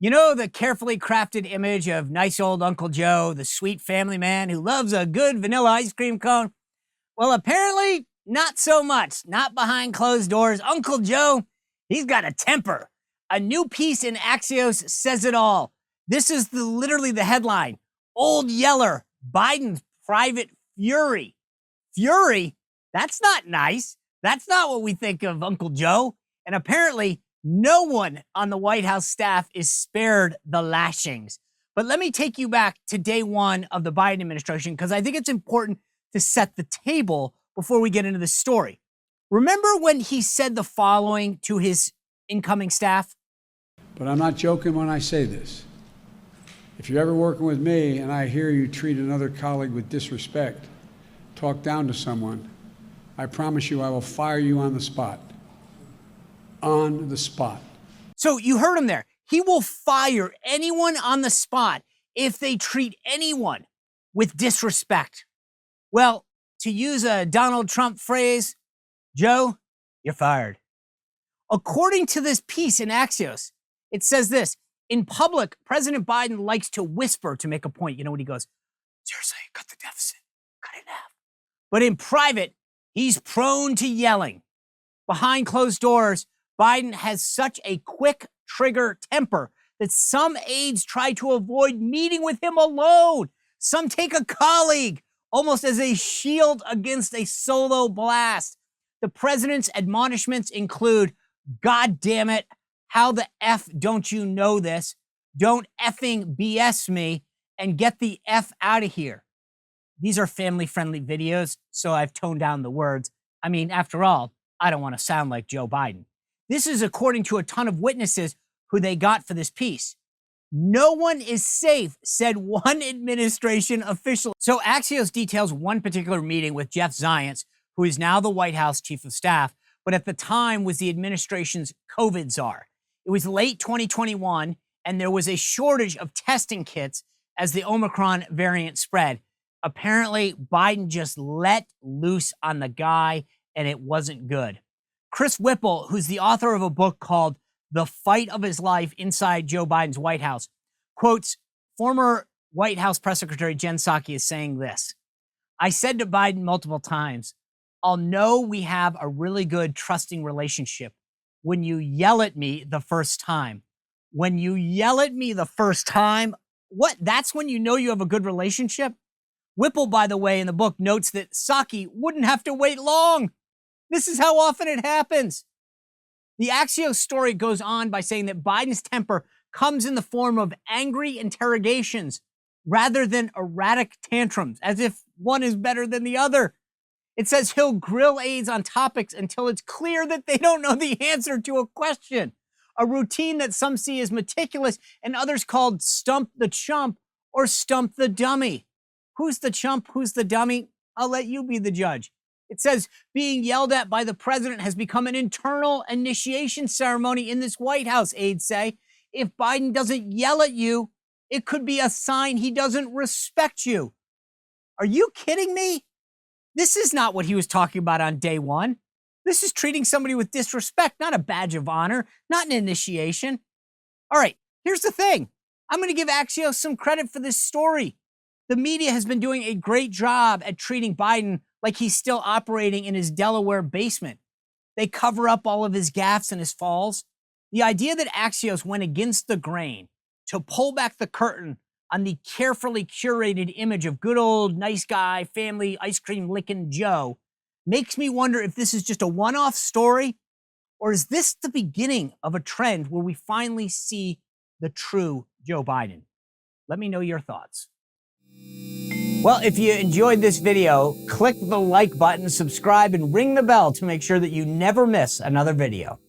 You know, the carefully crafted image of nice old Uncle Joe, the sweet family man who loves a good vanilla ice cream cone? Well, apparently, not so much. Not behind closed doors. Uncle Joe, he's got a temper. A new piece in Axios says it all. This is literally the headline. Old Yeller, Biden's private fury. Fury? That's not nice. That's not what we think of Uncle Joe. And apparently, no one on the White House staff is spared the lashings. But let me take you back to day one of the Biden administration, because I think it's important to set the table before we get into the story. Remember when he said the following to his incoming staff? But I'm not joking when I say this. If you're ever working with me and I hear you treat another colleague with disrespect, talk down to someone, I promise you I will fire you on the spot. On the spot. So you heard him there. He will fire anyone on the spot if they treat anyone with disrespect. Well, to use a Donald Trump phrase, Joe, you're fired. According to this piece in Axios, it says this: in public, President Biden likes to whisper to make a point. You know what he goes, seriously, cut the deficit, cut it in half. But in private, he's prone to yelling. Behind closed doors, Biden has such a quick trigger temper that some aides try to avoid meeting with him alone. Some take a colleague almost as a shield against a solo blast. The president's admonishments include, God damn it, how the F don't you know this? Don't effing BS me and get the F out of here. These are family-friendly videos, so I've toned down the words. I mean, after all, I don't want to sound like Joe Biden. This is according to a ton of witnesses who they got for this piece. No one is safe, said one administration official. So Axios details one particular meeting with Jeff Zients, who is now the White House chief of staff, but at the time was the administration's COVID czar. It was late 2021, and there was a shortage of testing kits as the Omicron variant spread. Apparently, Biden just let loose on the guy, and it wasn't good. Chris Whipple, who's the author of a book called The Fight of His Life Inside Joe Biden's White House, quotes former White House press secretary Jen Psaki as saying this: I said to Biden multiple times, I'll know we have a really good trusting relationship when you yell at me the first time. When you yell at me the first time, what? That's when you know you have a good relationship? Whipple, by the way, in the book notes that Psaki wouldn't have to wait long. This is how often it happens. The Axios story goes on by saying that Biden's temper comes in the form of angry interrogations rather than erratic tantrums, as if one is better than the other. It says he'll grill aides on topics until it's clear that they don't know the answer to a question, a routine that some see as meticulous and others called stump the chump or stump the dummy. Who's the chump? Who's the dummy? I'll let you be the judge. It says being yelled at by the president has become an internal initiation ceremony in this White House, aides say. If Biden doesn't yell at you, it could be a sign he doesn't respect you. Are you kidding me? This is not what he was talking about on day one. This is treating somebody with disrespect, not a badge of honor, not an initiation. All right, here's the thing. I'm going to give Axios some credit for this story. The media has been doing a great job at treating Biden like he's still operating in his Delaware basement. They cover up all of his gaffes and his falls. The idea that Axios went against the grain to pull back the curtain on the carefully curated image of good old nice guy, family, ice cream licking Joe makes me wonder if this is just a one-off story, or is this the beginning of a trend where we finally see the true Joe Biden? Let me know your thoughts. Well, if you enjoyed this video, click the like button, subscribe, and ring the bell to make sure that you never miss another video.